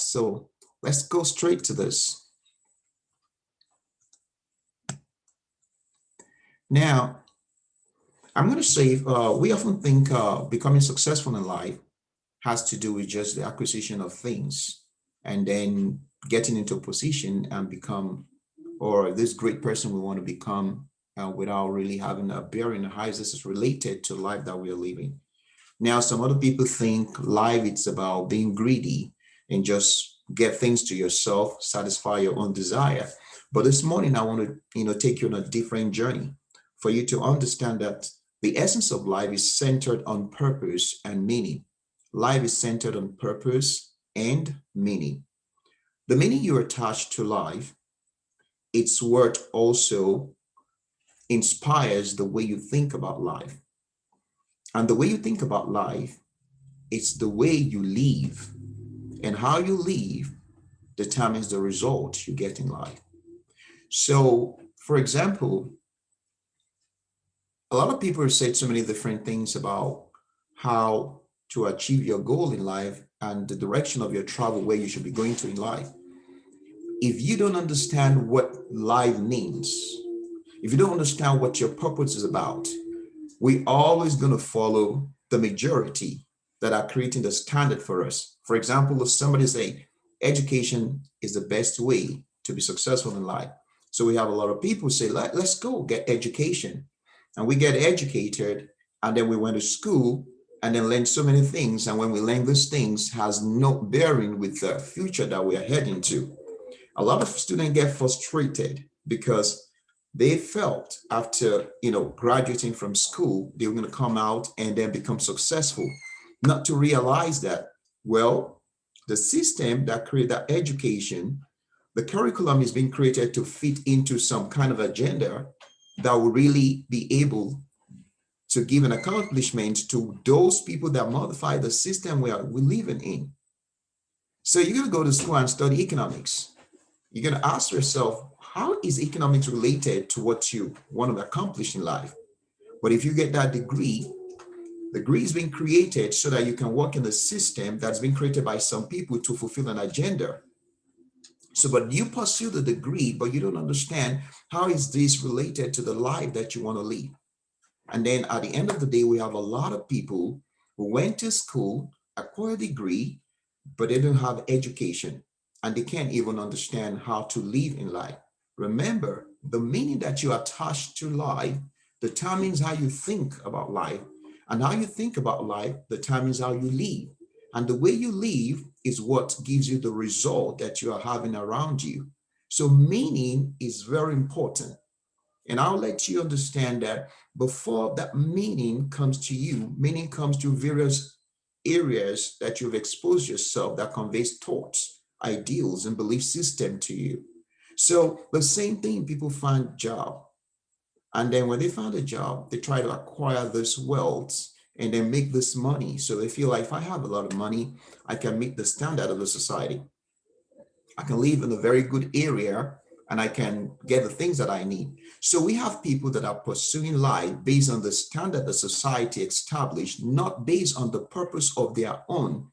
right, so let's go straight to this. Now, I'm going to say we often think becoming successful in life has to do with just the acquisition of things and then getting into a position and become, or this great person we want to become without really having a bearing on how this is related to the life that we are living. Now, some other people think life it's about being greedy and just get things to yourself, satisfy your own desire. But this morning, I want to, take you on a different journey for you to understand that the essence of life is centered on purpose and meaning. Life is centered on purpose and meaning. The meaning you attach to life, it's what also inspires the way you think about life. And the way you think about life, it's the way you live. And how you live determines the result you get in life. So, for example, a lot of people have said so many different things about how to achieve your goal in life and the direction of your travel, where you should be going to in life. If you don't understand what life means, if you don't understand what your purpose is about, we're always going to follow the majority that are creating the standard for us. For example, if somebody say education is the best way to be successful in life. So we have a lot of people say, let's go get education. And we get educated, and then we went to school and then learned so many things. And when we learn these things has no bearing with the future that we are heading to. A lot of students get frustrated because they felt after graduating from school they were going to come out and then become successful, not to realize that, well, the system that created that education, the curriculum is being created to fit into some kind of agenda that will really be able to give an accomplishment to those people that modify the system we're living in. So you're going to go to school and study economics. You're going to ask yourself, how is economics related to what you want to accomplish in life? But if you get that degree, the degree is being created so that you can work in the system that's been created by some people to fulfill an agenda. So, but you pursue the degree, but you don't understand how is this related to the life that you want to live. And then at the end of the day, we have a lot of people who went to school, acquired a degree, but they don't have education and they can't even understand how to live in life. Remember, the meaning that you attach to life determines how you think about life, and how you think about life determines how you live. And the way you live is what gives you the result that you are having around you. So meaning is very important. And I'll let you understand that before that meaning comes to you, meaning comes to various areas that you've exposed yourself that conveys thoughts, ideals, and belief system to you. So the same thing, people find job. And then when they find a job, they try to acquire this wealth and then make this money. So they feel like if I have a lot of money, I can meet the standard of the society. I can live in a very good area and I can get the things that I need. So we have people that are pursuing life based on the standard that society established, not based on the purpose of their own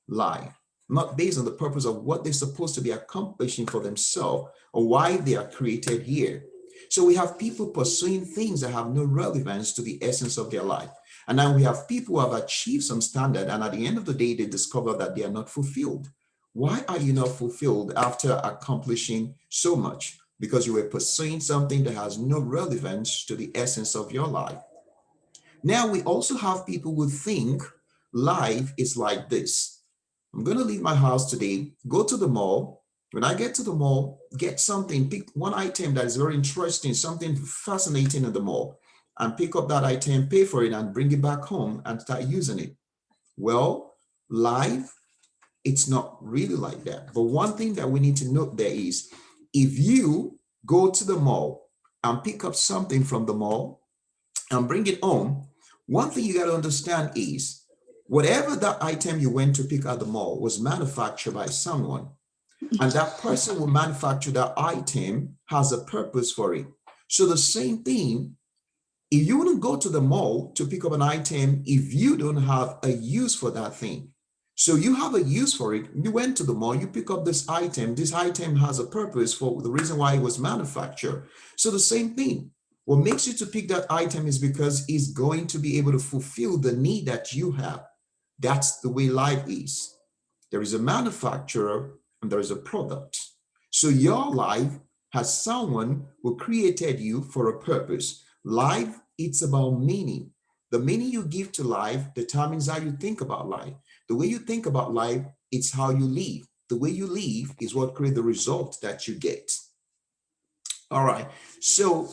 life, not based on the purpose of what they're supposed to be accomplishing for themselves or why they are created here. So we have people pursuing things that have no relevance to the essence of their life. And then we have people who have achieved some standard, and at the end of the day, they discover that they are not fulfilled. Why are you not fulfilled after accomplishing so much? Because you were pursuing something that has no relevance to the essence of your life. Now, we also have people who think life is like this. I'm going to leave my house today, go to the mall. When I get to the mall, get something, pick one item that is very interesting, something fascinating in the mall, and pick up that item, pay for it, and bring it back home and start using it. Well, life, it's not really like that. But one thing that we need to note there is, if you go to the mall and pick up something from the mall and bring it home, one thing you got to understand is, whatever that item you went to pick at the mall was manufactured by someone. And that person who manufactured that item has a purpose for it. So the same thing, if you wouldn't go to the mall to pick up an item if you don't have a use for that thing. So you have a use for it. You went to the mall, you pick up this item. This item has a purpose for the reason why it was manufactured. So the same thing. What makes you to pick that item is because it's going to be able to fulfill the need that you have. That's the way life is. There is a manufacturer and there is a product. So your life has someone who created you for a purpose. Life, it's about meaning. The meaning you give to life determines how you think about life. The way you think about life, it's how you live. The way you live is what creates the result that you get. All right. So,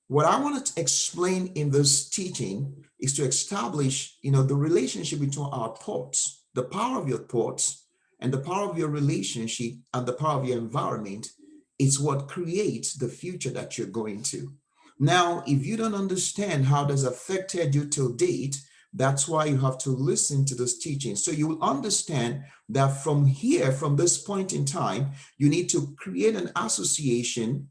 what I want to explain in this teaching is to establish, the relationship between our thoughts, the power of your thoughts, and the power of your relationship and the power of your environment. It's what creates the future that you're going to. Now, if you don't understand how that's affected you till date, that's why you have to listen to this teaching. So you will understand that from here, from this point in time, you need to create an association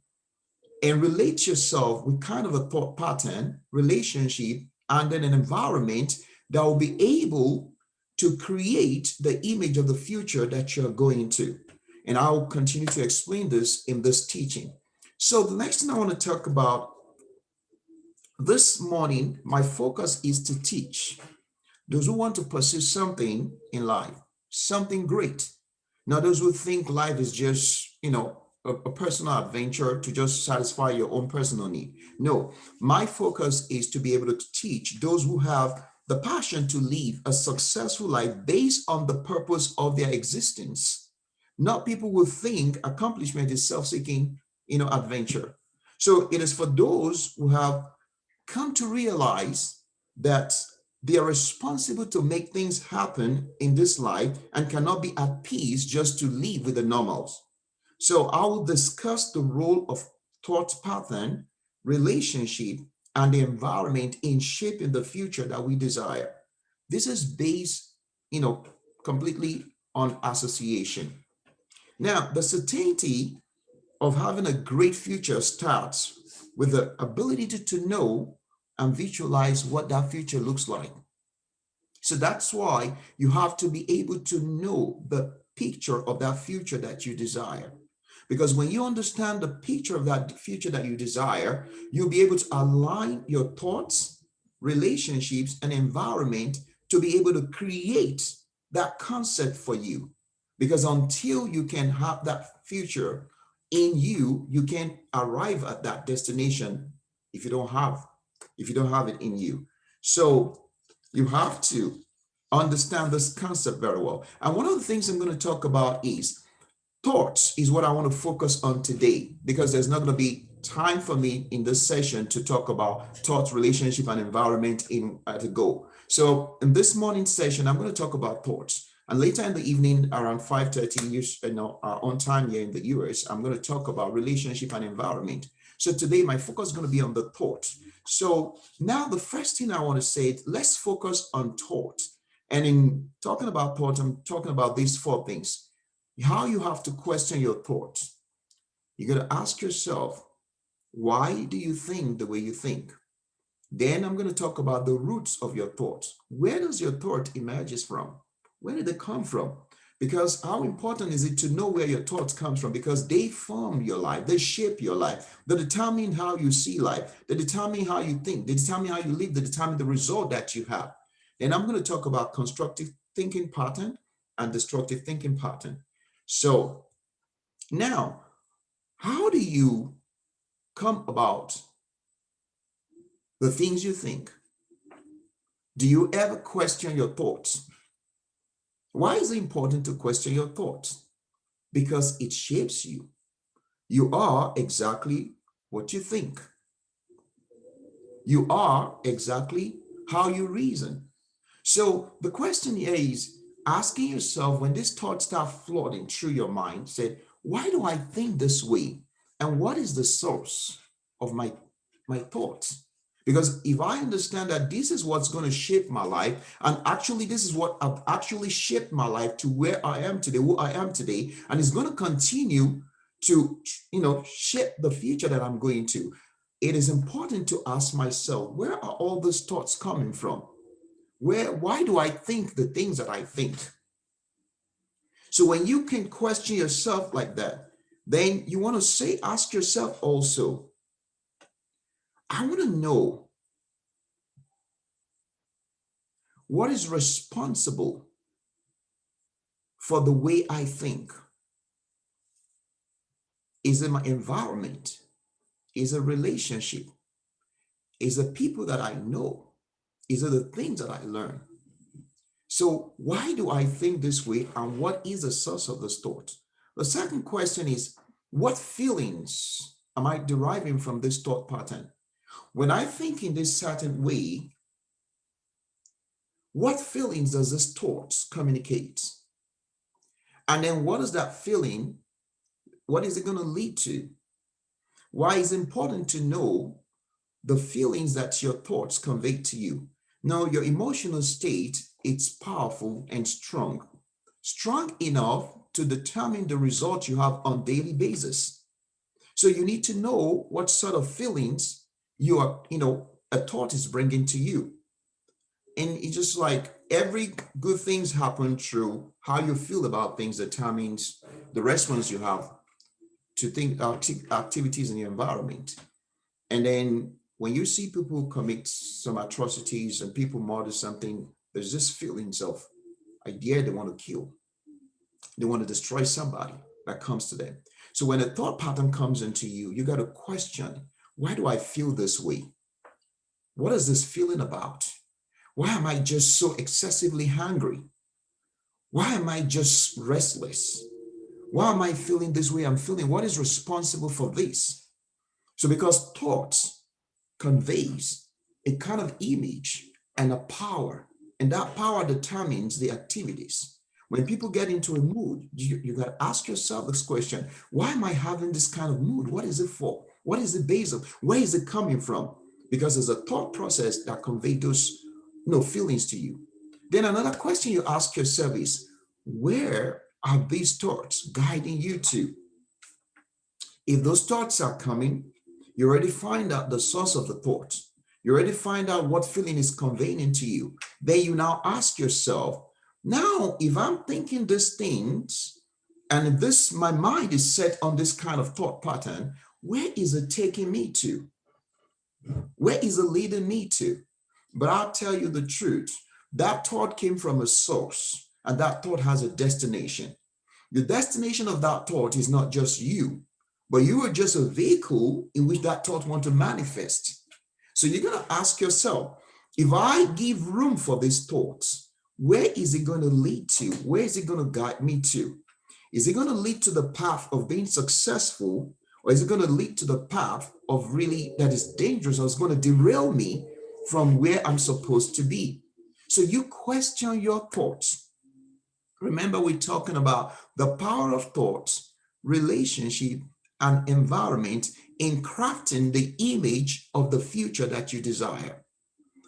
and relate yourself with kind of a thought pattern, relationship, and then an environment that will be able to create the image of the future that you're going to. And I'll continue to explain this in this teaching. So the next thing I want to talk about this morning, my focus is to teach those who want to pursue something in life, something great. Now, those who think life is just, a personal adventure to just satisfy your own personal need. No, my focus is to be able to teach those who have the passion to live a successful life based on the purpose of their existence. Not people who think accomplishment is self-seeking, adventure. So it is for those who have come to realize that they are responsible to make things happen in this life and cannot be at peace just to live with the normals. So I will discuss the role of thought pattern, relationship, and the environment in shaping the future that we desire. This is based, completely on association. Now, the certainty of having a great future starts with the ability to know and visualize what that future looks like. So that's why you have to be able to know the picture of that future that you desire. Because when you understand the picture of that future that you desire, you'll be able to align your thoughts, relationships, and environment to be able to create that concept for you. Because until you can have that future in you, you can't arrive at that destination if you don't have it in you. So you have to understand this concept very well. And one of the things I'm going to talk about is thoughts is what I want to focus on today, because there's not going to be time for me in this session to talk about thoughts, relationship, and environment at a go. So in this morning session, I'm going to talk about thoughts. And later in the evening, around 5:30, on time here in the US, I'm going to talk about relationship and environment. So today, my focus is going to be on the thought. So now the first thing I want to say, let's focus on thought. And in talking about thought, I'm talking about these four things. How you have to question your thoughts. You got to ask yourself, why do you think the way you think? Then I'm going to talk about the roots of your thoughts. Where does your thought emerges from? Where did they come from? Because how important is it to know where your thoughts come from? Because they form your life, they shape your life, they determine how you see life, they determine how you think, they determine how you live, they determine the result that you have. Then I'm going to talk about constructive thinking pattern and destructive thinking pattern. So now, how do you come about the things you think? Do you ever question your thoughts? Why is it important to question your thoughts? Because it shapes you. You are exactly what you think. You are exactly how you reason. So the question here is asking yourself, when these thoughts start flooding through your mind, say, why do I think this way? And what is the source of my thoughts? Because if I understand that this is what's going to shape my life, and actually this is what I've actually shaped my life to where I am today, who I am today, and it's going to continue to, shape the future that I'm going to. It is important to ask myself, where are all those thoughts coming from? Why do I think the things that I think? So when you can question yourself like that, then you want to ask yourself also, I want to know what is responsible for the way I think. Is it my environment? Is it relationship? Is it people that I know? Is it the things that I learn? So why do I think this way, and what is the source of this thought? The second question is, what feelings am I deriving from this thought pattern? When I think in this certain way, what feelings does this thought communicate? And then what is that feeling? What is it going to lead to? Why is it important to know the feelings that your thoughts convey to you? Now, your emotional state, it's powerful and strong enough to determine the result you have on a daily basis. So you need to know what sort of feelings a thought is bringing to you. And it's just like every good things happen through how you feel about things determines the response you have to think activities in your environment. And then when you see people commit some atrocities and people murder something, there's this feelings of idea they want to kill. They want to destroy somebody that comes to them. So when a thought pattern comes into you, you got to question, why do I feel this way? What is this feeling about? Why am I just so excessively hungry? Why am I just restless? Why am I feeling this way I'm feeling? What is responsible for this? So because thoughts conveys a kind of image and a power, and that power determines the activities. When people get into a mood, you got to ask yourself this question, why am I having this kind of mood? What is it for? What is it based on? Where is it coming from? Because there's a thought process that conveys those feelings to you. Then another question you ask yourself is, where are these thoughts guiding you to? If those thoughts are coming, you already find out the source of the thought. You already find out what feeling is conveying to you. Then you now ask yourself, now, if I'm thinking these things, and if my mind is set on this kind of thought pattern, where is it taking me to? Where is it leading me to? But I'll tell you the truth. That thought came from a source, and that thought has a destination. The destination of that thought is not just you, but you are just a vehicle in which that thought wants to manifest. So you're going to ask yourself, if I give room for these thoughts, where is it going to lead to? Where is it going to guide me to? Is it going to lead to the path of being successful, or is it going to lead to the path of really that is dangerous, or is going to derail me from where I'm supposed to be? So you question your thoughts. Remember, we're talking about the power of thoughts, relationship, and environment in crafting the image of the future that you desire.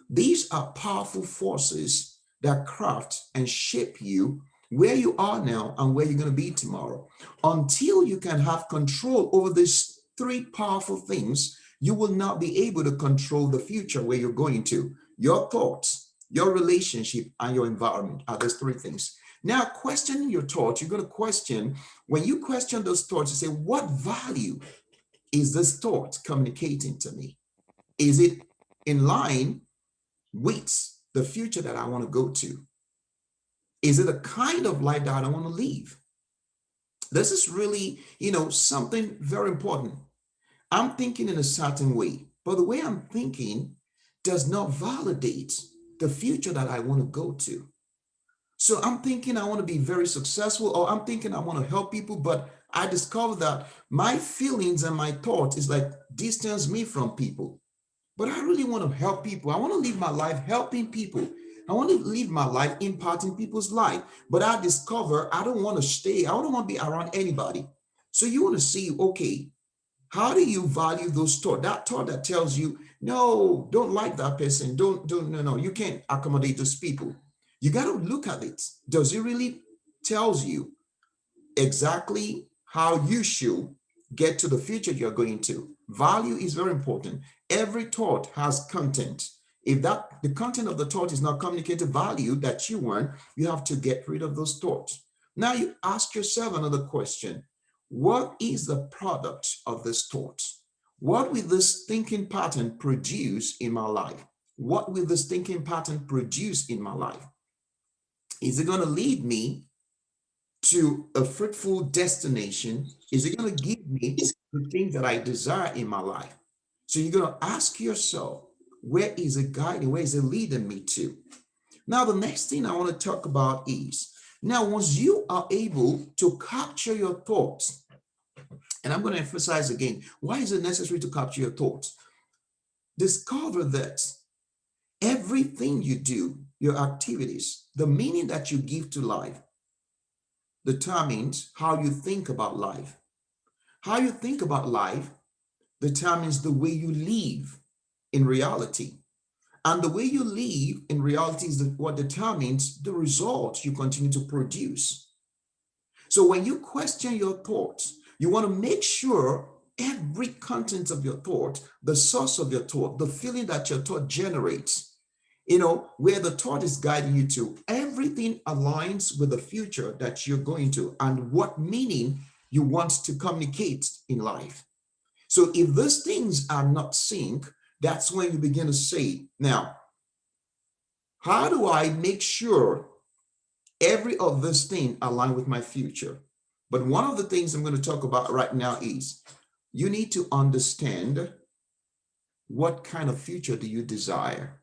These are powerful forces that craft and shape you where you are now and where you're going to be tomorrow. Until you can have control over these three powerful things, you will not be able to control the future where you're going to. Your thoughts, your relationship, and your environment are those three things. Now, questioning your thoughts, you're going to question, when you question those thoughts, you say, what value is this thought communicating to me? Is it in line with the future that I want to go to? Is it a kind of life that I want to live? This is really, something very important. I'm thinking in a certain way, but the way I'm thinking does not validate the future that I want to go to. So I'm thinking I want to be very successful, or I'm thinking I want to help people, but I discovered that my feelings and my thoughts is like distance me from people. But I really want to help people. I want to live my life helping people. I want to live my life impacting people's life. But I discover I don't want to stay. I don't want to be around anybody. So you want to see, okay, how do you value those thoughts? That thought that tells you, no, don't like that person. No, you can't accommodate those people. You got to look at it. Does it really tells you exactly how you should get to the future you're going to? Value is very important. Every thought has content. If that the content of the thought is not communicating value that you want, you have to get rid of those thoughts. Now you ask yourself another question. What is the product of this thought? What will this thinking pattern produce in my life? What will this thinking pattern produce in my life? Is it going to lead me to a fruitful destination? Is it going to give me the things that I desire in my life? So you're going to ask yourself, where is it guiding? Where is it leading me to? Now, the next thing I want to talk about is, now once you are able to capture your thoughts, and I'm going to emphasize again, why is it necessary to capture your thoughts? Discover that everything you do, your activities, the meaning that you give to life determines how you think about life. How you think about life determines the way you live in reality. And the way you live in reality is what determines the results you continue to produce. So when you question your thoughts, you want to make sure every content of your thought, the source of your thought, the feeling that your thought generates, where the thought is guiding you to, everything aligns with the future that you're going to and what meaning you want to communicate in life. So if those things are not synced, that's when you begin to say, now, how do I make sure every of this thing align with my future? But one of the things I'm going to talk about right now is you need to understand what kind of future do you desire?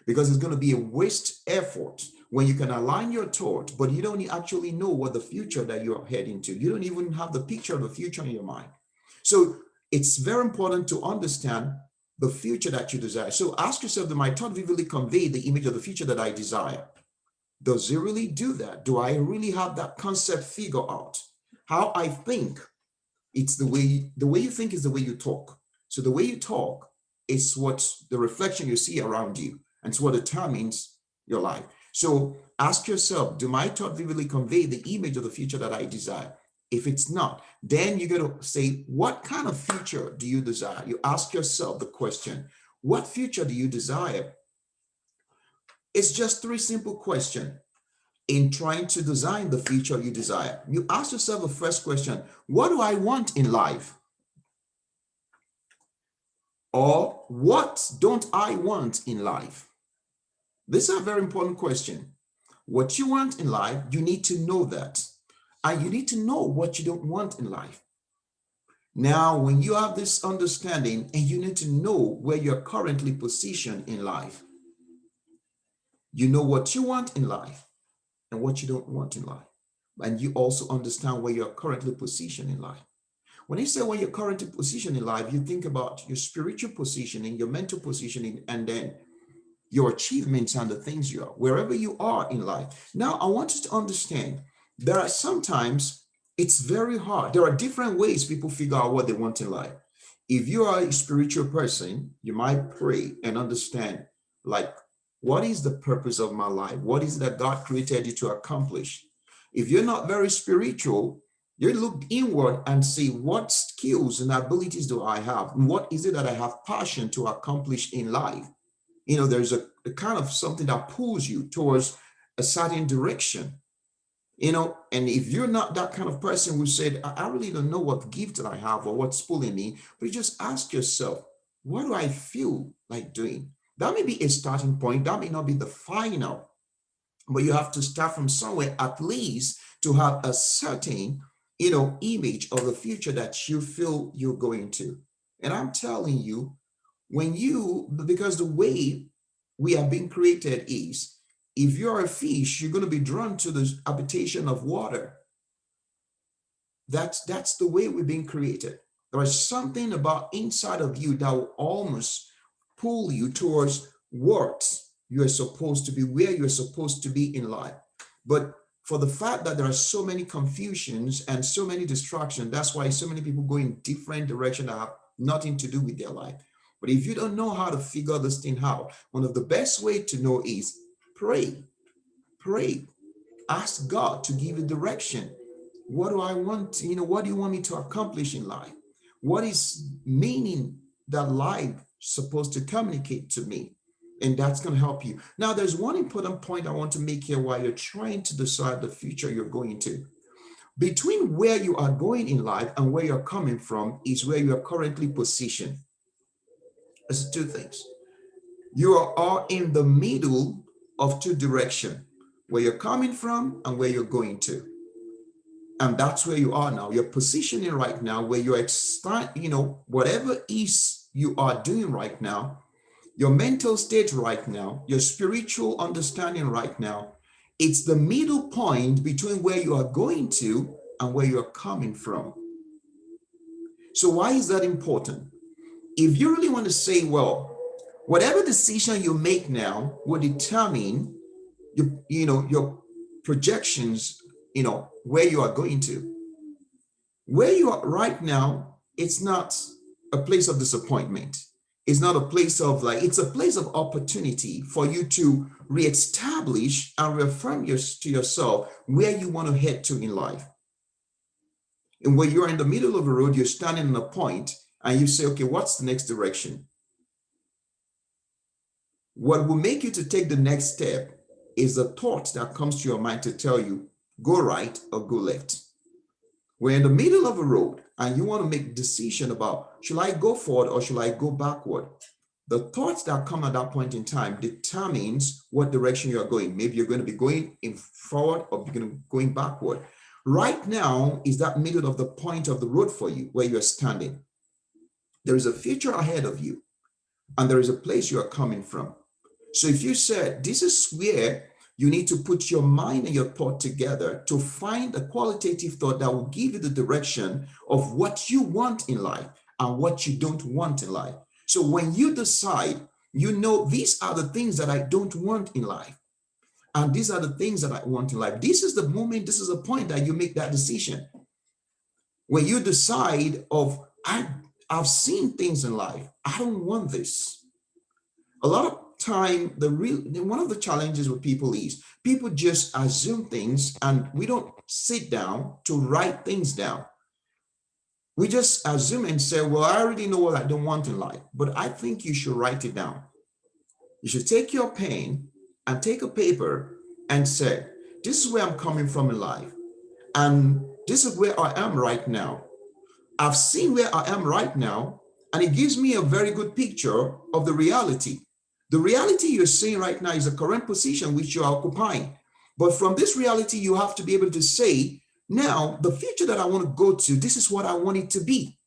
Because it's going to be a waste effort when you can align your thought, but you don't actually know what the future that you're heading to. You don't even have the picture of the future in your mind. So it's very important to understand the future that you desire. So ask yourself, do my thought vividly convey the image of the future that I desire? Does it really do that? Do I really have that concept figured out? How I think, it's the way you think is the way you talk. So the way you talk is what the reflection you see around you, and it's what determines your life. So ask yourself, do my thought vividly convey the image of the future that I desire? If it's not, then you're going to say, what kind of future do you desire? You ask yourself the question, what future do you desire? It's just three simple questions. In trying to design the future you desire, you ask yourself the first question, what do I want in life? Or what don't I want in life? This is a very important question. What you want in life, you need to know that. And you need to know what you don't want in life. Now, when you have this understanding and you need to know where you're currently positioned in life, you know what you want in life and what you don't want in life. And you also understand where you're currently positioned in life. When you say where you're currently positioned in life, you think about your spiritual positioning, your mental positioning, and then your achievements and the things you are, wherever you are in life. Now, I want you to understand there are sometimes it's very hard. There are different ways people figure out what they want in life. If you are a spiritual person, you might pray and understand, like, what is the purpose of my life? What is it that God created you to accomplish? If you're not very spiritual, you look inward and see what skills and abilities do I have? And what is it that I have passion to accomplish in life? There's a kind of something that pulls you towards a certain direction, and if you're not that kind of person who said, I really don't know what gift that I have or what's pulling me, but you just ask yourself, what do I feel like doing? That may be a starting point. That may not be the final, but you have to start from somewhere at least to have a certain, image of the future that you feel you're going to. And I'm telling you, because the way we are being created is, if you're a fish, you're going to be drawn to the habitation of water. That's the way we're being created. There is something about inside of you that will almost pull you towards what you are supposed to be, where you're supposed to be in life. But for the fact that there are so many confusions and so many distractions, that's why so many people go in different directions that have nothing to do with their life. But if you don't know how to figure this thing out, one of the best way to know is pray. Pray. Ask God to give you direction. What do I want? What do you want me to accomplish in life? What is meaning that life supposed to communicate to me? And that's going to help you. Now, there's one important point I want to make here while you're trying to decide the future you're going to. Between where you are going in life and where you're coming from is where you are currently positioned. There's two things. You are in the middle of two directions, where you're coming from and where you're going to. And that's where you are now. You're positioning right now where you're, whatever is you are doing right now, your mental state right now, your spiritual understanding right now, it's the middle point between where you are going to and where you're coming from. So why is that important? If you really want to say, well, whatever decision you make now will determine your projections, where you are going to. Where you are right now, it's not a place of disappointment. It's not a place of it's a place of opportunity for you to reestablish and reaffirm to yourself where you want to head to in life. And when you're in the middle of a road, you're standing on a point and you say, okay, what's the next direction? What will make you to take the next step is the thought that comes to your mind to tell you, go right or go left. We're in the middle of a road and you want to make a decision about, should I go forward or should I go backward? The thoughts that come at that point in time determines what direction you're going. Maybe you're going to be going in forward or going backward. Right now is that middle of the point of the road for you where you're standing. There is a future ahead of you and there is a place you are coming from. So if you said, this is where you need to put your mind and your thought together to find a qualitative thought that will give you the direction of what you want in life and what you don't want in life. So when you decide, these are the things that I don't want in life. And these are the things that I want in life. This is the moment, this is the point that you make that decision. When you decide I've seen things in life, I don't want this. A lot of time, one of the challenges with people is people just assume things and we don't sit down to write things down. We just assume and say, well, I already know what I don't want in life, but I think you should write it down. You should take your pen and take a paper and say, this is where I'm coming from in life. And this is where I am right now. I've seen where I am right now, and it gives me a very good picture of the reality. The reality you're seeing right now is the current position which you're occupying. But from this reality, you have to be able to say, now, the future that I want to go to, this is what I want it to be.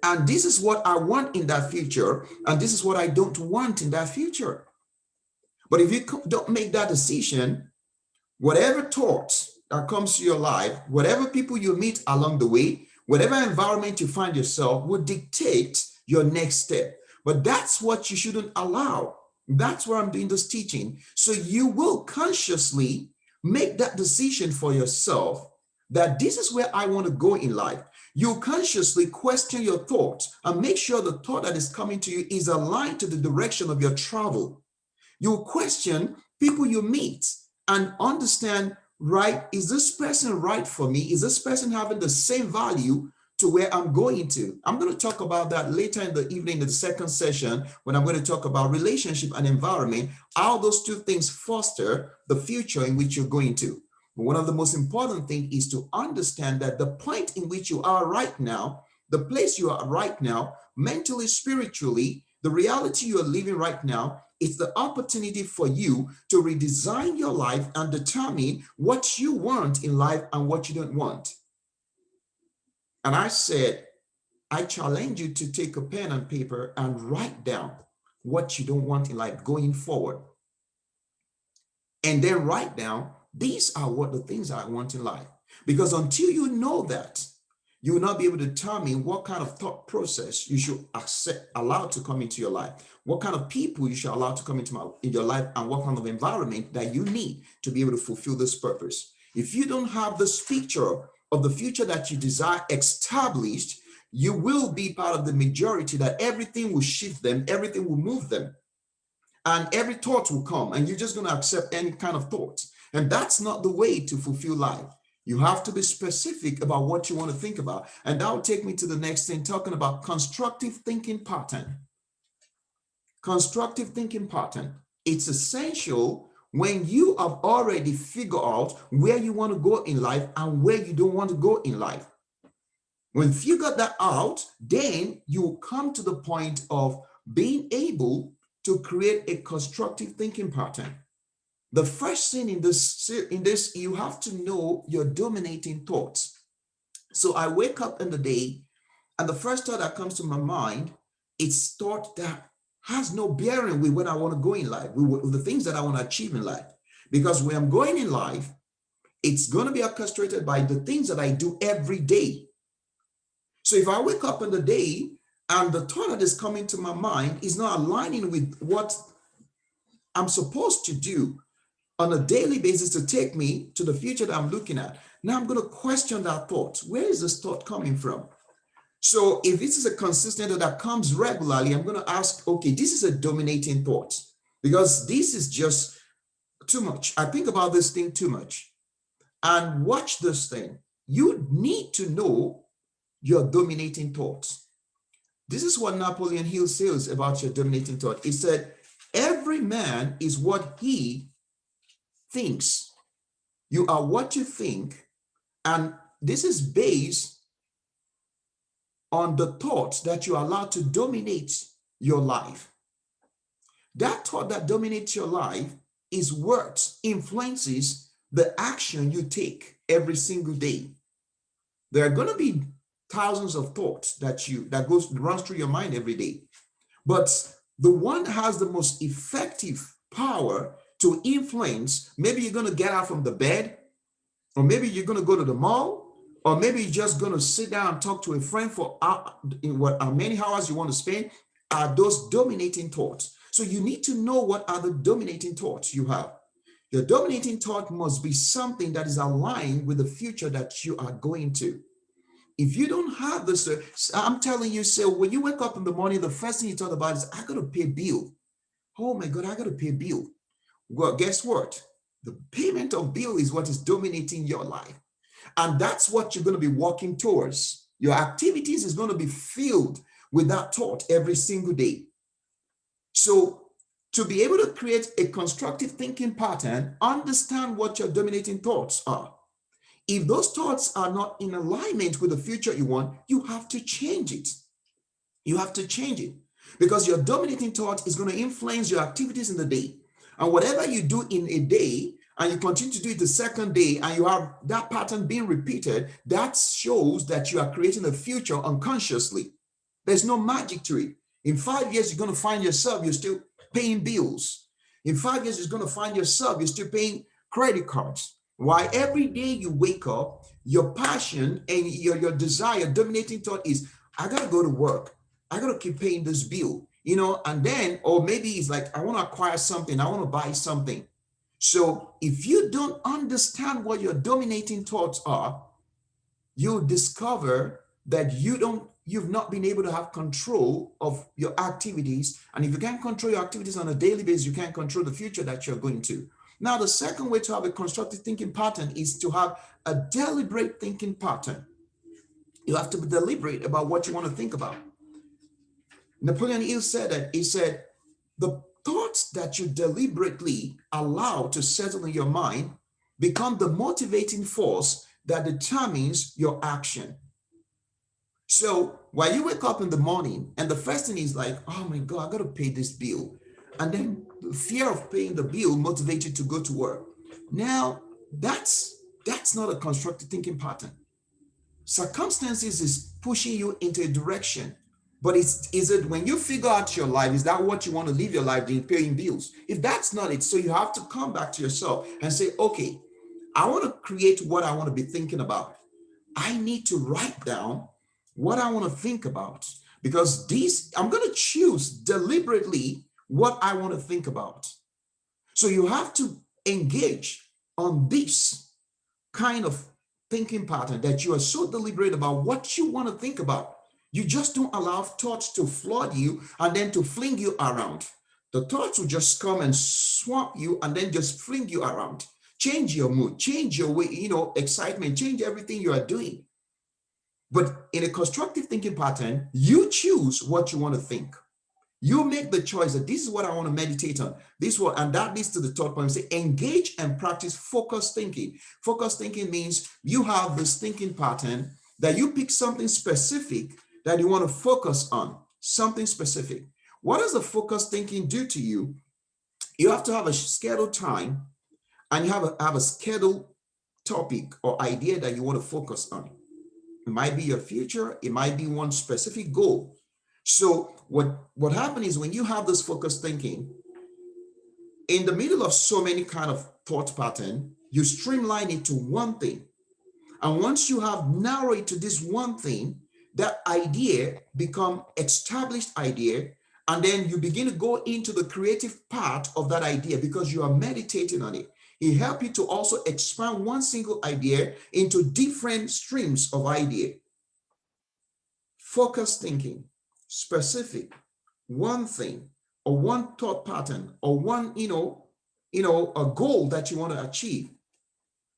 And this is what I want in that future, and this is what I don't want in that future. But if you don't make that decision, whatever thoughts that comes to your life, whatever people you meet along the way, whatever environment you find yourself will dictate your next step. But that's what you shouldn't allow. That's where I'm doing this teaching. So you will consciously make that decision for yourself that this is where I want to go in life. You consciously question your thoughts and make sure the thought that is coming to you is aligned to the direction of your travel. You question people you meet and understand, right, is this person right for me? Is this person having the same value to where I'm going to? I'm going to talk about that later in the evening in the second session when I'm going to talk about relationship and environment, how those two things foster the future in which you're going to. But one of the most important things is to understand that the point in which you are right now, the place you are right now, mentally, spiritually, the reality you are living right now, it's the opportunity for you to redesign your life and determine what you want in life and what you don't want. And I said, I challenge you to take a pen and paper and write down what you don't want in life going forward. And then write down, these are what the things I want in life. Because until you know that, you will not be able to determine what kind of thought process you should allow to come into your life, what kind of people you should allow to come into your life, and what kind of environment that you need to be able to fulfill this purpose. If you don't have this picture of the future that you desire established, you will be part of the majority that everything will shift them, everything will move them, and every thought will come, and you're just going to accept any kind of thought. And that's not the way to fulfill life. You have to be specific about what you want to think about. And that will take me to the next thing, talking about constructive thinking pattern. constructive thinking pattern. It's essential when you have already figured out where you want to go in life and where you don't want to go in life. When you figure that out, then you come to the point of being able to create a constructive thinking pattern. The first thing in this, you have to know your dominating thoughts. So I wake up in the day, and the first thought that comes to my mind, it's thought that has no bearing with where I want to go in life, with the things that I want to achieve in life. Because when I'm going in life, it's going to be orchestrated by the things that I do every day. So if I wake up in the day and the thought that is coming to my mind is not aligning with what I'm supposed to do on a daily basis to take me to the future that I'm looking at, now I'm going to question that thought. Where is this thought coming from? So if this is a consistent thought that comes regularly, I'm going to ask, okay, this is a dominating thought because this is just too much. I think about this thing too much. And watch this thing. You need to know your dominating thoughts. This is what Napoleon Hill says about your dominating thought. He said, every man is what he thinks. You are what you think. And this is based on the thoughts that you are allowed to dominate your life. That thought that dominates your life is what influences the action you take every single day. There are going to be thousands of thoughts that runs through your mind every day. But the one that has the most effective power to influence, maybe you're going to get out from the bed, or maybe you're going to go to the mall, or maybe you're just going to sit down and talk to a friend for how many hours you want to spend, are those dominating thoughts. So you need to know what are the dominating thoughts you have. Your dominating thought must be something that is aligned with the future that you are going to. If you don't have this, I'm telling you, so when you wake up in the morning, the first thing you thought about is, I got to pay bill. Oh my God, I got to pay bill. Well, guess what? The payment of bill is what is dominating your life. And that's what you're going to be working towards. Your activities is going to be filled with that thought every single day. So to be able to create a constructive thinking pattern, understand what your dominating thoughts are. If those thoughts are not in alignment with the future you want, you have to change it. You have to change it because your dominating thought is going to influence your activities in the day. And whatever you do in a day, and you continue to do it the second day, and you have that pattern being repeated, that shows that you are creating a future unconsciously. There's no magic to it. In 5 years, you're going to find yourself, you're still paying bills. In 5 years, you're going to find yourself, you're still paying credit cards. Why every day you wake up, your passion and your desire, dominating thought is, I got to go to work. I got to keep paying this bill, and then, or maybe it's like, I want to acquire something. I want to buy something. So if you don't understand what your dominating thoughts are, you'll discover that you've not been able to have control of your activities. And if you can't control your activities on a daily basis, you can't control the future that you're going to. Now, the second way to have a constructive thinking pattern is to have a deliberate thinking pattern. You have to be deliberate about what you want to think about. Napoleon Hill said that, he said, the thoughts that you deliberately allow to settle in your mind become the motivating force that determines your action. So while you wake up in the morning and the first thing is like, oh my God, I got to pay this bill. And then the fear of paying the bill motivates you to go to work. Now, that's not a constructive thinking pattern. Circumstances is pushing you into a direction. But is it when you figure out your life, is that what you want to live your life doing, paying bills? If that's not it, so you have to come back to yourself and say, okay, I want to create what I want to be thinking about. I need to write down what I want to think about because I'm going to choose deliberately what I want to think about. So you have to engage on this kind of thinking pattern that you are so deliberate about what you want to think about. You just don't allow thoughts to flood you and then to fling you around. The thoughts will just come and swamp you and then just fling you around. Change your mood, change your way, excitement, change everything you are doing. But in a constructive thinking pattern, you choose what you want to think. You make the choice that this is what I want to meditate on. This one, and that leads to the third point. Say engage and practice focused thinking. Focused thinking means you have this thinking pattern that you pick something specific that you want to focus on, something specific. What does the focused thinking do to you? You have to have a scheduled time, and you have a scheduled topic or idea that you want to focus on. It might be your future, it might be one specific goal. So what happens is when you have this focused thinking, in the middle of so many kind of thought pattern, you streamline it to one thing. And once you have narrowed it to this one thing, that idea become established idea, and then you begin to go into the creative part of that idea because you are meditating on it. It helps you to also expand one single idea into different streams of idea. Focused thinking, specific, one thing, or one thought pattern, or one, a goal that you want to achieve.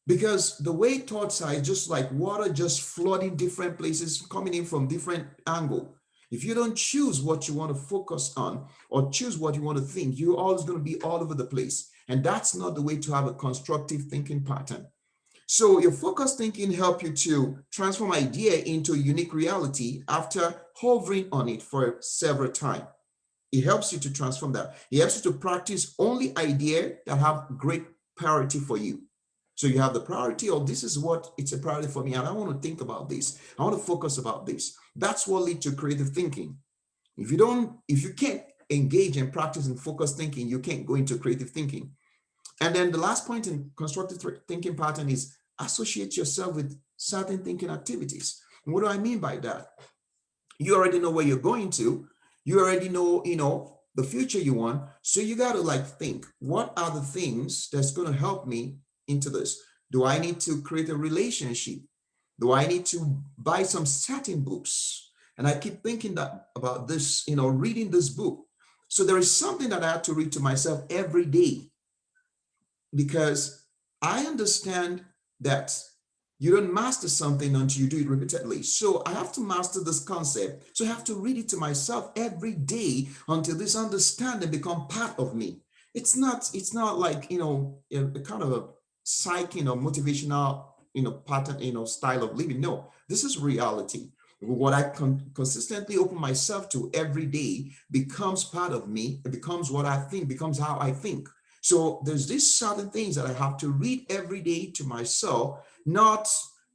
Because the way thoughts are just like water just flooding different places, coming in from different angle. If you don't choose what you want to focus on or choose what you want to think, you're always going to be all over the place. And that's not the way to have a constructive thinking pattern. So your focused thinking helps you to transform idea into a unique reality after hovering on it for several times. It helps you to transform that. It helps you to practice only idea that have great priority for you. So you have the priority of this is what it's a priority for me, and I want to think about this. I want to focus about this. That's what leads to creative thinking. If you can't engage and practice in focused thinking, you can't go into creative thinking. And then the last point in constructive thinking pattern is associate yourself with certain thinking activities. And what do I mean by that? You already know where you're going to. You already know, the future you want. So you got to think, what are the things that's going to help me into this? Do I need to create a relationship? Do I need to buy some certain books? And I keep thinking about this, reading this book. So there is something that I have to read to myself every day, because I understand that you don't master something until you do it repeatedly. So I have to master this concept. So I have to read it to myself every day until this understanding become part of me. It's not like, a kind of a psyching or motivational, pattern, style of living. No, this is reality. What I consistently open myself to every day becomes part of me. It becomes what I think, becomes how I think. So there's these certain things that I have to read every day to myself, not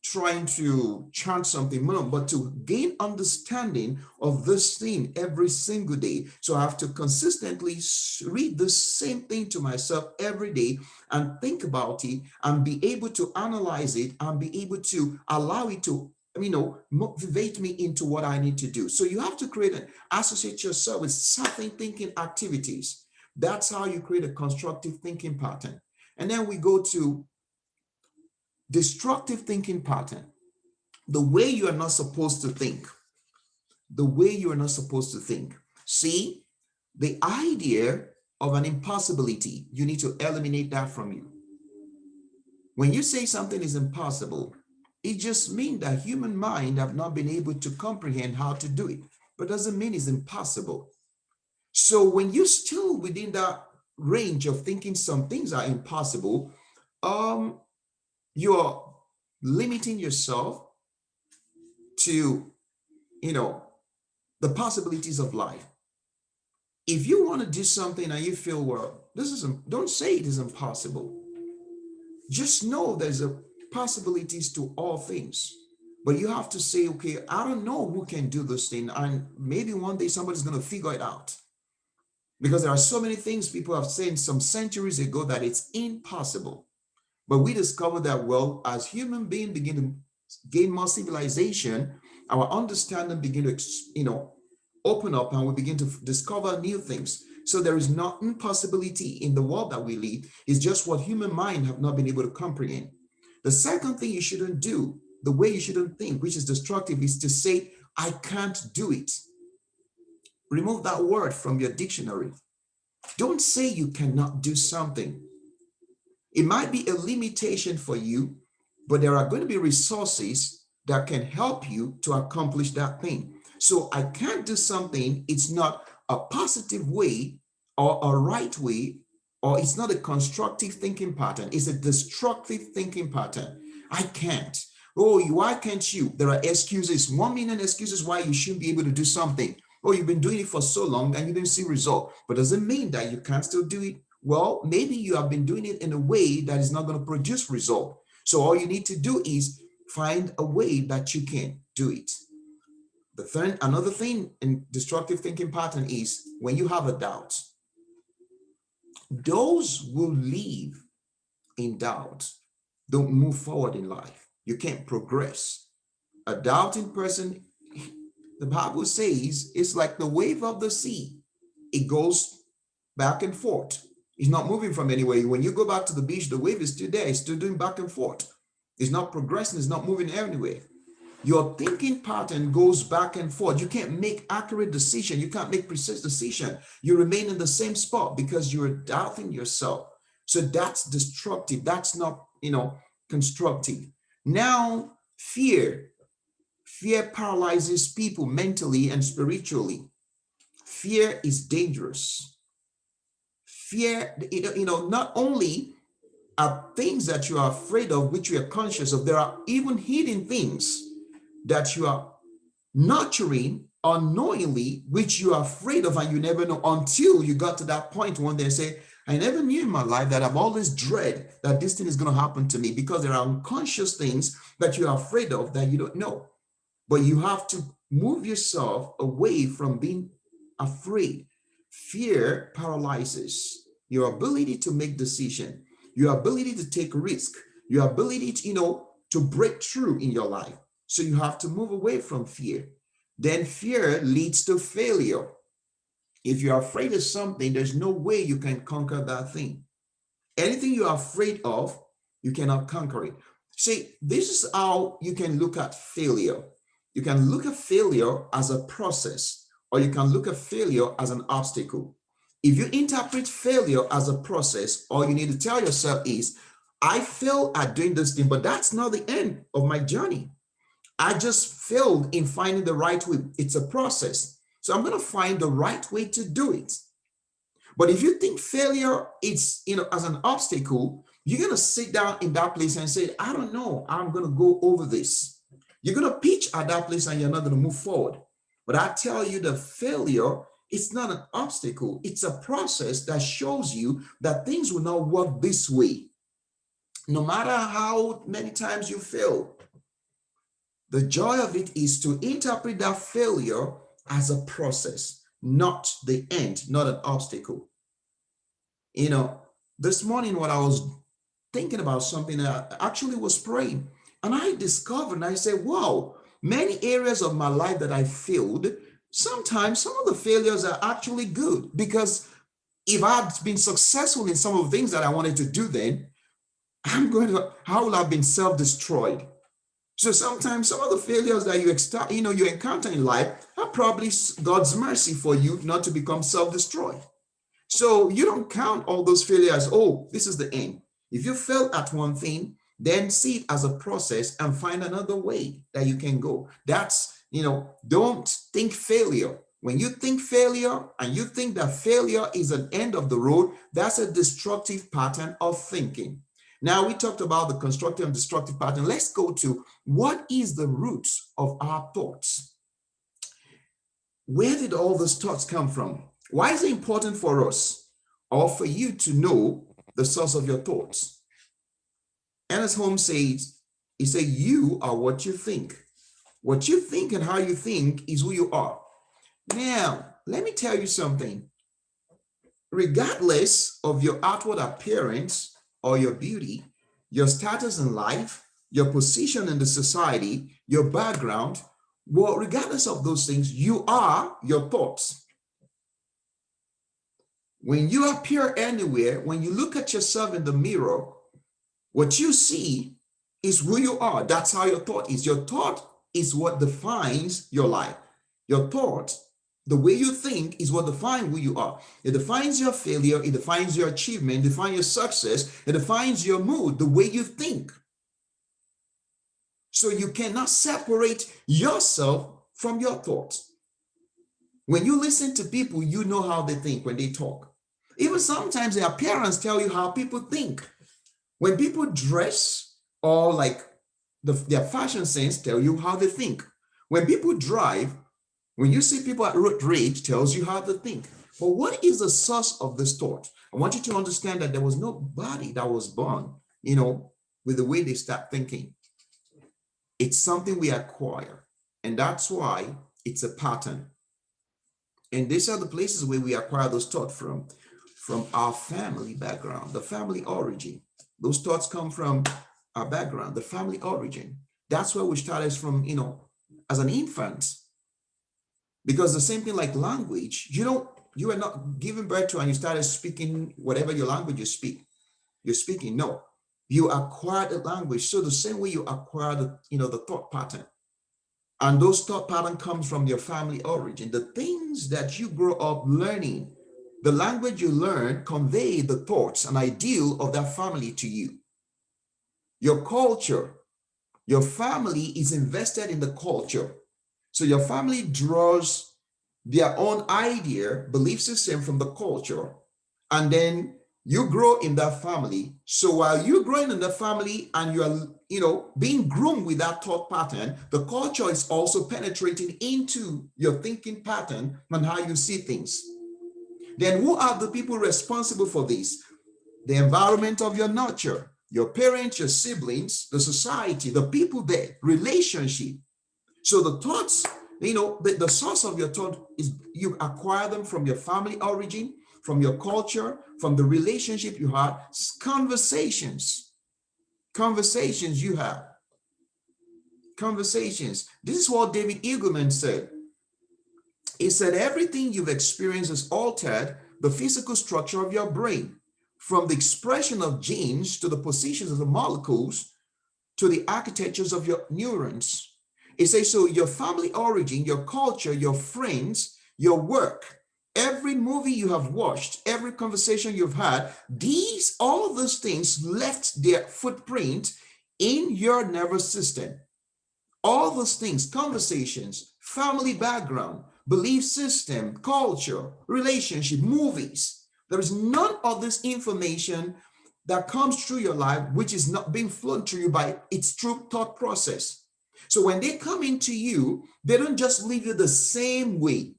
trying to chant something, but to gain understanding of this thing every single day. So I have to consistently read the same thing to myself every day and think about it and be able to analyze it and be able to allow it to motivate me into what I need to do. So you have to create and associate yourself with certain thinking activities. That's how you create a constructive thinking pattern. And then we go to destructive thinking pattern. The way you are not supposed to think. The way you are not supposed to think. See, the idea of an impossibility, you need to eliminate that from you. When you say something is impossible, it just means that human mind have not been able to comprehend how to do it, but doesn't mean it's impossible. So when you're still within that range of thinking some things are impossible, you're limiting yourself to, the possibilities of life. If you want to do something and you feel, well, don't say it is impossible. Just know there's a possibilities to all things. But you have to say, okay, I don't know who can do this thing. And maybe one day somebody's going to figure it out. Because there are so many things people have said some centuries ago that it's impossible. But we discovered that, well, as human beings begin to gain more civilization, our understanding begin to, open up, and we begin to discover new things. So there is no impossibility in the world that we live. It's just what human mind have not been able to comprehend. The second thing you shouldn't do, the way you shouldn't think, which is destructive, is to say, I can't do it. Remove that word from your dictionary. Don't say you cannot do something. It might be a limitation for you, but there are going to be resources that can help you to accomplish that thing. So I can't do something. It's not a positive way or a right way, or it's not a constructive thinking pattern, it's a destructive thinking pattern. I can't. Oh, why can't you? There are excuses, 1 million excuses why you shouldn't be able to do something. Oh, you've been doing it for so long and you didn't see result. But does it mean that you can't still do it? Well, maybe you have been doing it in a way that is not going to produce result. So all you need to do is find a way that you can do it. Another thing in destructive thinking pattern is when you have a doubt, those who live in doubt don't move forward in life. You can't progress. A doubting person, the Bible says, it's like the wave of the sea. It goes back and forth. It's not moving from anywhere. When you go back to the beach, the wave is still there. It's still doing back and forth. It's not progressing. It's not moving anywhere. Your thinking pattern goes back and forth. You can't make accurate decision. You can't make precise decision. You remain in the same spot because you're doubting yourself. So that's destructive. That's not, constructive. Now, fear paralyzes people mentally and spiritually. Fear is dangerous. Fear, not only are things that you are afraid of, which you are conscious of, there are even hidden things that you are nurturing unknowingly, which you are afraid of, and you never know until you got to that point one day and say, I never knew in my life that I've always dread that this thing is going to happen to me, because there are unconscious things that you are afraid of that you don't know. But you have to move yourself away from being afraid. Fear paralyzes your ability to make decisions, your ability to take risk, your ability to break through in your life. So you have to move away from fear. Then fear leads to failure. If you're afraid of something, there's no way you can conquer that thing. Anything you're afraid of, you cannot conquer it. See, this is how you can look at failure. You can look at failure as a process, or you can look at failure as an obstacle. If you interpret failure as a process, all you need to tell yourself is, I failed at doing this thing, but that's not the end of my journey. I just failed in finding the right way. It's a process. So I'm going to find the right way to do it. But if you think failure is, as an obstacle, you're going to sit down in that place and say, I don't know, I'm going to go over this. You're going to pitch at that place and you're not going to move forward. But I tell you, the failure, it's not an obstacle. It's a process that shows you that things will not work this way. No matter how many times you fail, the joy of it is to interpret that failure as a process, not the end, not an obstacle. This morning when I was thinking about something, I actually was praying, and I discovered, and I said, wow, many areas of my life that I failed, sometimes some of the failures are actually good, because if I had been successful in some of the things that I wanted to do, then I will have been self-destroyed. So sometimes some of the failures that you encounter in life are probably God's mercy for you not to become self-destroyed. So you don't count all those failures, oh, this is the end. If you fail at one thing, then see it as a process and find another way that you can go. That's, don't think failure. When you think failure and you think that failure is an end of the road, that's a destructive pattern of thinking. Now, we talked about the constructive and destructive pattern. Let's go to what is the root of our thoughts? Where did all those thoughts come from? Why is it important for us or for you to know the source of your thoughts? Ernest Holmes says, he said, you are what you think. What you think and how you think is who you are. Now, let me tell you something. Regardless of your outward appearance, or your beauty, your status in life, your position in the society, your background, well, regardless of those things, you are your thoughts. When you appear anywhere, when you look at yourself in the mirror, what you see is who you are. That's how your thought is. Your thought is what defines your life. Your thought, the way you think, is what defines who you are. It defines your failure. It defines your achievement. It defines your success. It defines your mood, the way you think. So you cannot separate yourself from your thoughts. When you listen to people, you know how they think when they talk. Even sometimes their appearance tell you how people think. When people dress, or like their fashion sense tell you how they think. When people drive, when you see people at road rage, tells you how they think. But what is the source of this thought? I want you to understand that there was nobody that was born, with the way they start thinking. It's something we acquire. And that's why it's a pattern. And these are the places where we acquire those thoughts from our family background, the family origin. Those thoughts come from our background, the family origin. That's where we started from, as an infant. Because the same thing like language, you are not given birth to and you started speaking whatever your language you're speaking. No, you acquired the language. So the same way you acquire the thought pattern. And those thought pattern comes from your family origin. The things that you grow up learning, the language you learn convey the thoughts and ideal of that family to you. Your culture, your family is invested in the culture. So your family draws their own idea, belief system from the culture, and then you grow in that family. So while you're growing in the family and you are, being groomed with that thought pattern, the culture is also penetrating into your thinking pattern and how you see things. Then who are the people responsible for this? The environment of your nurture, your parents, your siblings, the society, the people there, relationship. So the thoughts, the source of your thought is you acquire them from your family origin, from your culture, from the relationship you had, conversations you have. Conversations. This is what David Eagleman said. He said, everything you've experienced has altered the physical structure of your brain, from the expression of genes to the positions of the molecules to the architectures of your neurons. It says, so your family origin, your culture, your friends, your work, every movie you have watched, every conversation you've had, all those things left their footprint in your nervous system. All those things, conversations, family background, belief system, culture, relationship, movies. There is none of this information that comes through your life which is not being flowed through you by its true thought process. So when they come into you, they don't just leave you the same way.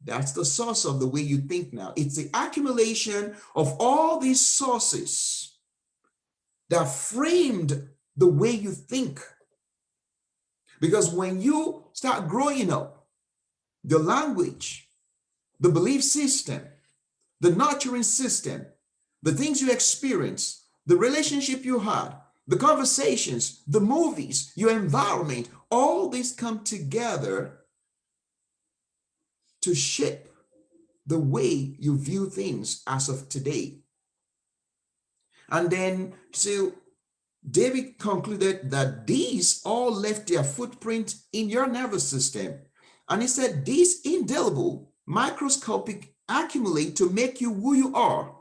That's the source of the way you think now. It's the accumulation of all these sources that framed the way you think. Because when you start growing up, the language, the belief system, the nurturing system, the things you experience, the relationship you had, the conversations, the movies, your environment, all these come together to shape the way you view things as of today. And then, so David concluded that these all left their footprint in your nervous system. And he said, these indelible, microscopic accumulate to make you who you are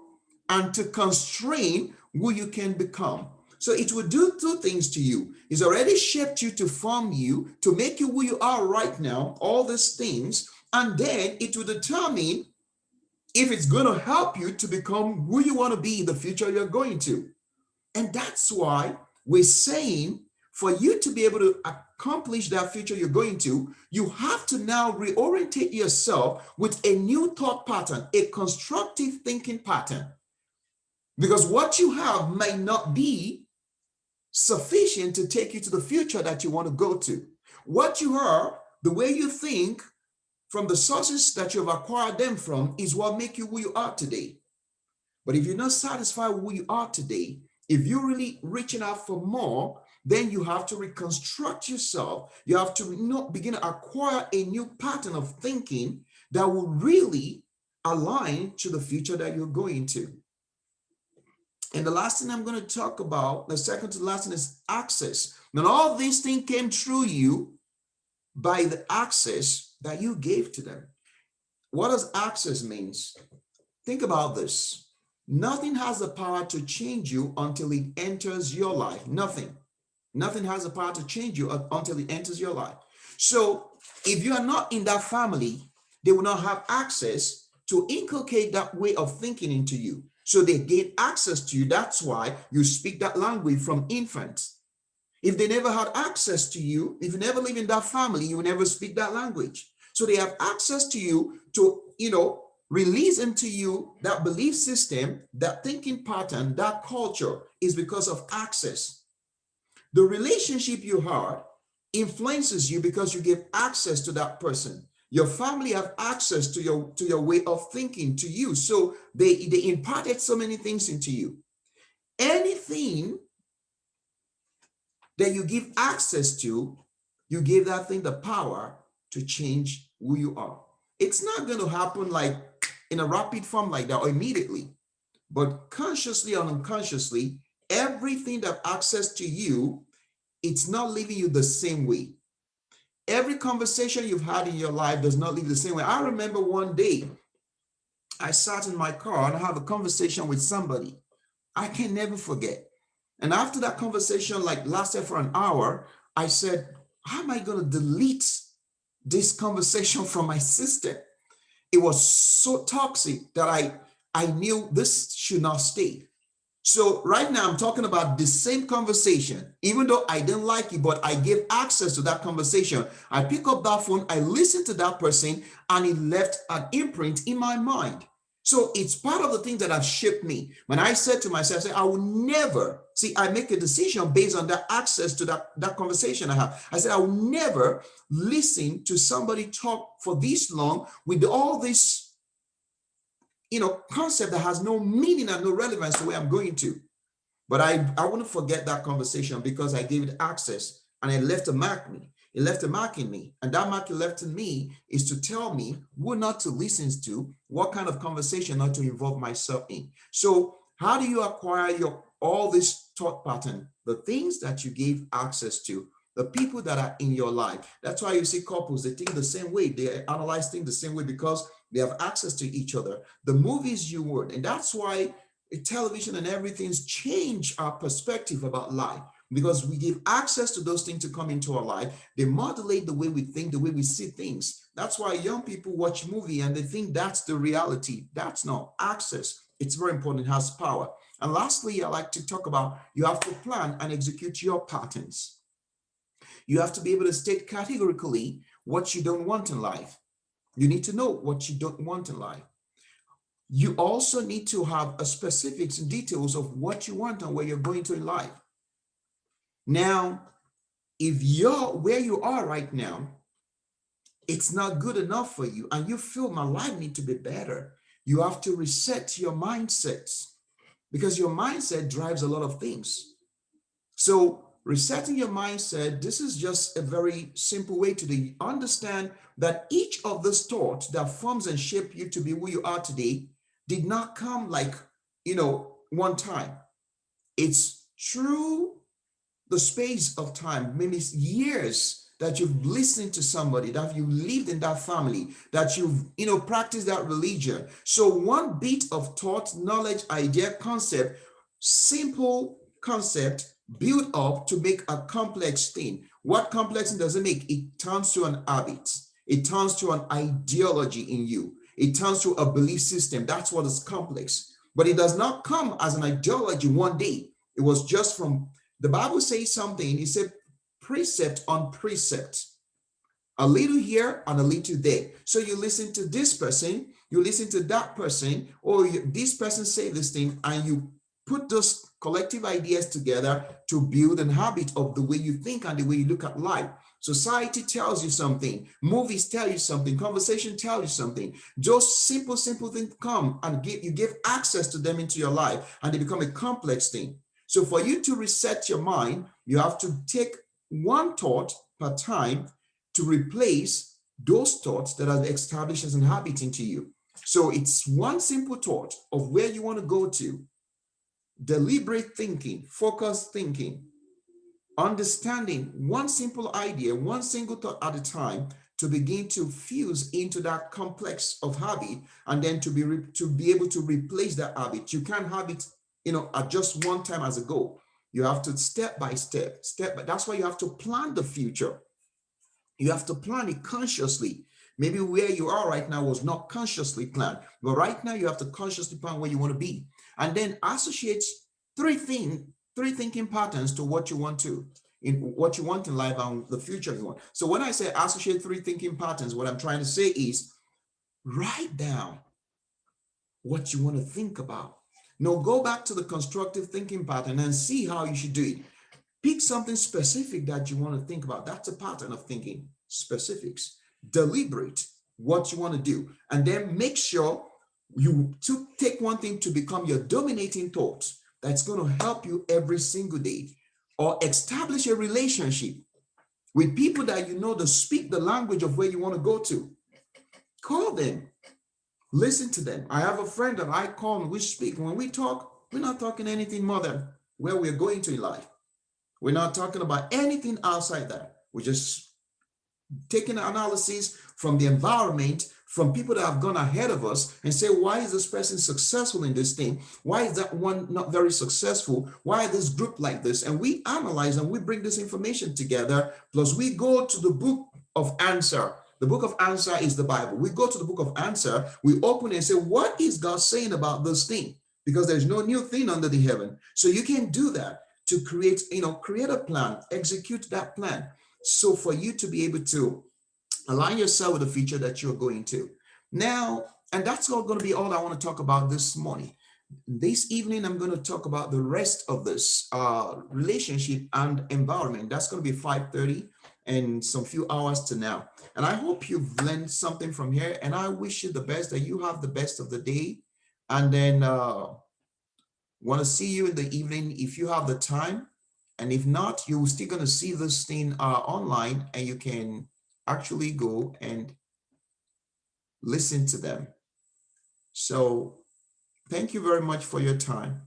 and to constrain who you can become. So it will do two things to you. It's already shaped you to form you, to make you who you are right now, all these things. And then it will determine if it's going to help you to become who you want to be in the future you're going to. And that's why we're saying for you to be able to accomplish that future you're going to, you have to now reorientate yourself with a new thought pattern, a constructive thinking pattern. Because what you have may not be sufficient to take you to the future that you want to go to. What you are, the way you think, from the sources that you've acquired them from, is what make you who you are today. But if you're not satisfied with who you are today, if you're really reaching out for more, then you have to reconstruct yourself. You have to begin to acquire a new pattern of thinking that will really align to the future that you're going to. And the last thing I'm going to talk about, the second to the last thing, is access. Now, all these things came through you by the access that you gave to them. What does access means? Think about this. Nothing has the power to change you until it enters your life. Nothing. Nothing has the power to change you until it enters your life. So if you are not in that family, they will not have access to inculcate that way of thinking into you. So they gain access to you. That's why you speak that language from infants. If they never had access to you, if you never live in that family, you will never speak that language. So they have access to you to, release into you that belief system, that thinking pattern, that culture is because of access. The relationship you had influences you because you give access to that person. Your family have access to your way of thinking to you. So they imparted so many things into you. Anything that you give access to, you give that thing the power to change who you are. It's not going to happen like in a rapid form like that or immediately, but consciously or unconsciously, everything that access to you, it's not leaving you the same way. Every conversation you've had in your life does not leave the same way. I remember one day I sat in my car and I have a conversation with somebody I can never forget. And after that conversation lasted for an hour, I said, how am I going to delete this conversation from my system? It was so toxic that I knew this should not stay. So right now I'm talking about the same conversation, even though I didn't like it, but I gave access to that conversation. I pick up that phone, I listen to that person, and it left an imprint in my mind. So it's part of the things that have shaped me. When I said to myself, I will never, I make a decision based on that access to that conversation I have. I said, I will never listen to somebody talk for this long with all this concept that has no meaning and no relevance to where I'm going to. But I wouldn't forget that conversation because I gave it access and it left a mark in me. It left a mark in me. And that mark it left in me is to tell me who not to listen to, what kind of conversation not to involve myself in. So how do you acquire all this thought pattern? The things that you gave access to, the people that are in your life. That's why you see couples, they think the same way. They analyze things the same way because they have access to each other. The movies you watch, and that's why television and everything's changed our perspective about life, because we give access to those things to come into our life. They modulate the way we think, the way we see things. That's why young people watch movie and they think that's the reality. That's not access. It's very important. It has power. And lastly, I like to talk about you have to plan and execute your patterns. You have to be able to state categorically what you don't want in life. You need to know what you don't want in life. You also need to have a specifics and details of what you want and where you're going to in life. Now, if you're where you are right now, it's not good enough for you and you feel my life needs to be better, you have to reset your mindsets because your mindset drives a lot of things. So resetting your mindset, this is just a very simple way to understand that each of those thoughts that forms and shape you to be who you are today did not come one time. It's through the space of time, maybe years that you've listened to somebody, that you've lived in that family, that you've practiced that religion. So one bit of thought, knowledge, idea, concept, simple concept build up to make a complex thing. What complex thing does it make? It turns to an habit. It turns to an ideology in you. It turns to a belief system. That's what is complex. But it does not come as an ideology one day. It was just from, the Bible says something, it said precept on precept. A little here and a little there. So you listen to this person, you listen to that person, or this person say this thing, and you put those collective ideas together to build a habit of the way you think and the way you look at life. Society tells you something, movies tell you something, conversation tells you something. Just simple things come and you give access to them into your life and they become a complex thing. So for you to reset your mind, you have to take one thought per time to replace those thoughts that are established as an habit into you. So it's one simple thought of where you want to go to. Deliberate thinking, focused thinking, understanding one simple idea, one single thought at a time to begin to fuse into that complex of habit, and then to be able to replace that habit. You can't have it, at just one time as a goal. You have to step by step. That's why you have to plan the future. You have to plan it consciously. Maybe where you are right now was not consciously planned, but right now you have to consciously plan where you want to be. And then associate three thinking patterns to what you want to, in what you want in life and the future you want. So when I say associate three thinking patterns, what I'm trying to say is write down what you want to think about. Now go back to the constructive thinking pattern and see how you should do it. Pick something specific that you want to think about. That's a pattern of thinking. Specifics. Deliberate what you want to do. And then make sure you take one thing to become your dominating thought that's going to help you every single day. Or establish a relationship with people that you know that speak the language of where you want to go to. Call them. Listen to them. I have a friend that I call and we speak. When we talk, we're not talking anything more than where we're going to in life. We're not talking about anything outside that. We're just taking analysis from the environment, from people that have gone ahead of us and say, why is this person successful in this thing? Why is that one not very successful? Why is this group like this? And we analyze and we bring this information together. Plus we go to the book of answer. The book of answer is the Bible. We go to the book of answer. We open it and say, what is God saying about this thing? Because there's no new thing under the heaven. So you can do that to create, create a plan, execute that plan. So for you to be able to align yourself with the future that you're going to. Now, and that's all going to be all I want to talk about this morning. This evening, I'm going to talk about the rest of this relationship and environment. That's going to be 5:30 and some few hours to now. And I hope you've learned something from here. And I wish you the best, that you have the best of the day. And then want to see you in the evening if you have the time. And if not, you're still going to see this thing online, and you can actually go and listen to them. So thank you very much for your time.